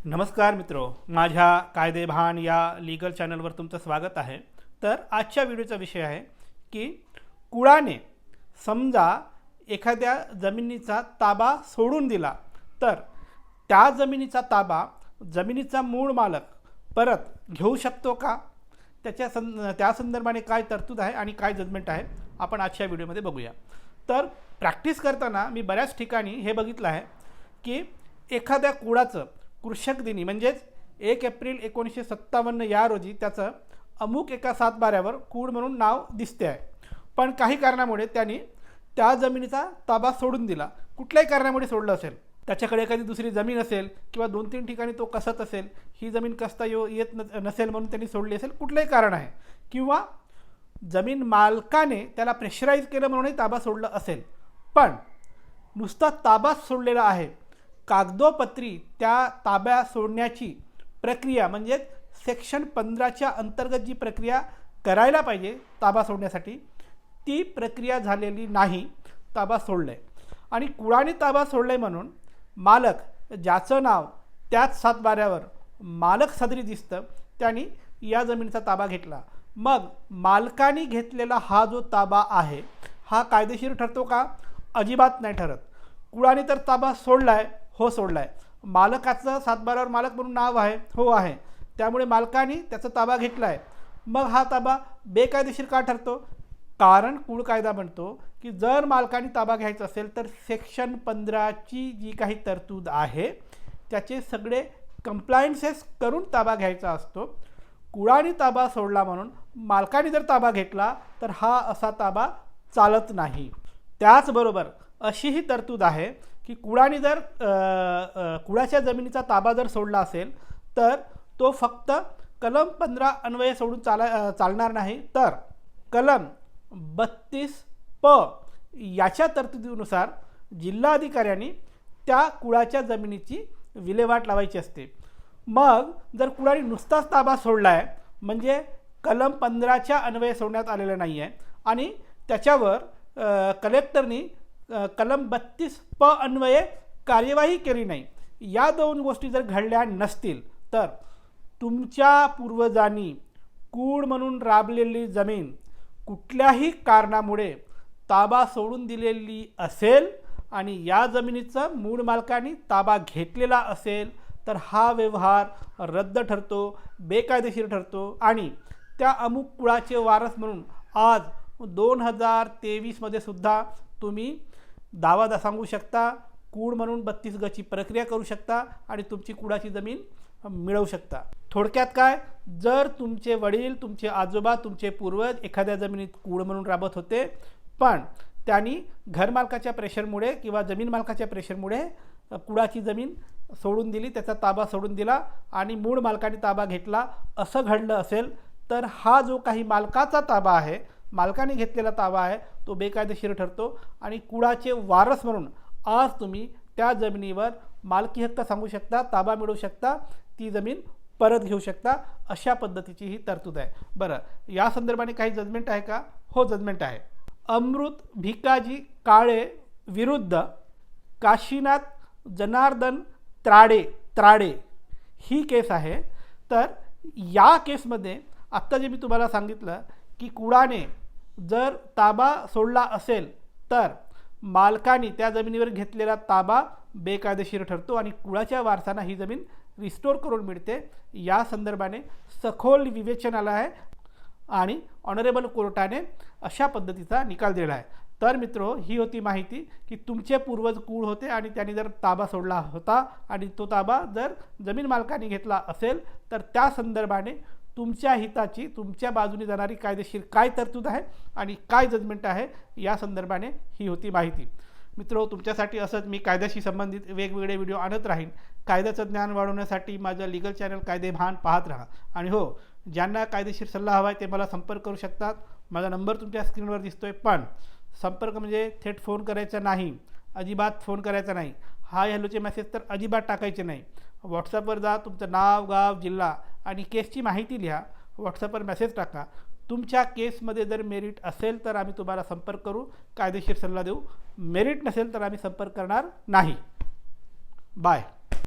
नमस्कार मित्रो, माझ्या कायदेभान या लीगल चॅनलवर तुमचं स्वागत आहे। तर आजच्या व्हिडिओचा विषय आहे की कुळाने समजा एखाद्या जमिनीचा ताबा सोडून दिला तर त्या जमिनीचा ताबा जमिनीचा मूळ मालक परत घेऊ शकतो का, त्या संदर्भाने काय तरतूद आहे आणि काय जजमेंट आहे आपण आजच्या व्हिडिओमध्ये बघूया। तर प्रॅक्टिस करताना मी बऱ्याच ठिकाणी हे बघितलं आहे की एखाद्या कुळाचं कृषक दिनी म्हणजेच 1 एप्रिल 1957 या रोजी त्याचं अमुक एका सातबाऱ्यावर कूळ म्हणून नाव दिसते आहे, पण काही कारणामुळे त्यांनी त्या जमिनीचा ताबा सोडून दिला। कुठल्याही कारणामुळे सोडलं असेल, त्याच्याकडे एखादी दुसरी जमीन असेल किंवा 2-3 ठिकाणी तो कसत असेल, ही जमीन कसता येत नसेल म्हणून त्यांनी सोडली असेल, कुठलंही कारण आहे, किंवा जमीन मालकाने त्याला प्रेशराईज केलं म्हणूनही ताबा सोडलं असेल, पण नुसता ताबाच सोडलेला आहे, कागदोपत्री त्या ताब्या सोडण्याची प्रक्रिया म्हणजे सेक्शन 15च्या अंतर्गत जी प्रक्रिया करायला पाहिजे ताबा सोडण्यासाठी ती प्रक्रिया झालेली नाही, ताबा सोडलाय। आणि कुळाने ताबा सोडलाय म्हणून मालक ज्याचं नाव त्याच सातबाऱ्यावर मालक सदरी दिसतं त्यांनी या जमिनीचा ताबा घेतला, मग मालकाने घेतलेला हा जो ताबा आहे हा कायदेशीर ठरतो का? अजिबात नाही ठरत। कुळाने तर ताबा सोडलाय, हो सोडलाय, मालकाचं सातबाऱ्यावर मालक म्हणून नाव आहे, हो आहे, त्यामुळे मालकाने त्याचा ताबा घेतला आहे, मग हा ताबा बेकायदेशीर का ठरतो? कारण कुळ कायदा म्हणतो की जर मालकाने ताबा घ्यायचा असेल तर सेक्शन 15ची जी काही तरतूद आहे त्याचे सगळे कंप्लायन्सेस करून ताबा घ्यायचा असतो। कुळाने ताबा सोडला म्हणून मालकाने जर ताबा घेतला तर हा असा ताबा चालत नाही। त्याचबरोबर अशीही तरतूद आहे की कुळाने जर कुळाच्या जमिनीचा ताबा जर सोडला असेल तर तो फक्त कलम 15 अन्वये सोडून चालणार नाही, तर कलम 32 याच्या तरतुदीनुसार जिल्हाधिकाऱ्यांनी त्या कुळाच्या जमिनीची विल्हेवाट लावायची असते। मग जर कुळाने नुसताच ताबा सोडला आहे म्हणजे कलम 15च्या अन्वये सोडण्यात आलेलं नाही आहे आणि त्याच्यावर कलेक्टरनी कलम 32 अन्वये कार्यवाही केली नाही, या दोन गोष्टी जर घडल्या नसतील तर तुमच्या पूर्वजांनी कूळ म्हणून राबलेली जमीन कुठल्याही कारणामुळे ताबा सोडून दिलेली असेल आणि या जमिनीचा मूळ मालकाने ताबा घेतलेला असेल तर हा व्यवहार रद्द ठरतो, बेकायदेशीर ठरतो आणि त्या अमुक कुळाचे वारस म्हणून आज 2023 मध्ये सुद्धा तुम्ही दावा सांगू शकता, कूळ म्हणून 32 गची प्रक्रिया करू शकता आणि तुमची कुळाची जमीन मिळवू शकता। थोडक्यात काय, जर तुमचे वडील, तुमचे आजोबा, तुमचे पूर्वज एखाद्या जमिनीत कूळ म्हणून राबत होते पण त्यांनी घरमालकाच्या प्रेशरमुळे किंवा जमीन मालकाच्या प्रेशरमुळे कुळाची जमीन सोडून दिली, त्याचा ताबा सोडून दिला आणि मूळ मालकाने ताबा घेतला, असं घडलं असेल तर हा जो काही मालकाचा ताबा आहे, मालकाने घेतलेला ताबा आहे, तो बेकायदेशीर ठरतो आणि कुळाचे वारस म्हणून आज तुम्ही त्या जमिनीवर मालकी हक्क सांगू शकता, ताबा मिळवू शकता, ती जमीन परत घेऊ शकता। अशा पद्धतीची ही तरतूद आहे। बरं, या संदर्भाने काही जजमेंट आहे का? हो, जजमेंट आहे। अमृत भिकाजी काळे विरुद्ध काशीनाथ जनार्दन त्राडे ही केस आहे। तर या केसमध्ये आत्ता जे मी तुम्हाला सांगितलं की कुळाने जर ताबा सोडला असेल तर मालकाने त्या जमिनीवर घेतलेला ताबा बेकायदेशीर ठरतो आणि कुळाच्या वारसांना ही जमीन रिस्टोर करून मिळते। या संदर्भाने सखोल विवेचनाला आहे आणि ऑनरेबल कोर्टाने अशा पद्धतीचा निकाल दिला आहे। तर मित्रो, ही होती माहिती की तुमचे पूर्वज कूळ होते आणि त्यांनी जर ताबा सोडला होता आणि तो ताबा जर जमीन मालकाने घेतला असेल तर त्या संदर्भाने तुमच्या हिताची, तुमच्या बाजूने जाणारी कायदेशीर काय तरतूद आहे आणि काय जजमेंट आहे, या संदर्भाने ही होती माहिती। मित्रो, तुमच्यासाठी असंच मी कायद्याशी संबंधित वेगवेगळे व्हिडिओ आणत राहीन। कायद्याचं ज्ञान वाढवण्यासाठी माझं लीगल चॅनल कायदेभान पाहत राहा आणि हो, ज्यांना कायदेशीर सल्ला हवा आहे ते मला संपर्क करू शकतात। माझा नंबर तुमच्या स्क्रीनवर दिसतोय, पण संपर्क म्हणजे थेट फोन करायचा नाही, अजिबात फोन करायचा नाही, हाय हॅलोचे मेसेज तर अजिबात टाकायचे नाही। व्हॉट्सअपवर जा, तुमचं नाव, गाव, जिल्हा आणि केसची माहिती लिहा, व्हॉट्सअपवर मेसेज टाका। तुमच्या केसमध्ये जर मेरिट असेल तर आम्ही तुम्हाला संपर्क करू, कायदेशीर सल्ला देऊ, मेरिट नसेल तर आम्ही संपर्क करणार नाही। बाय।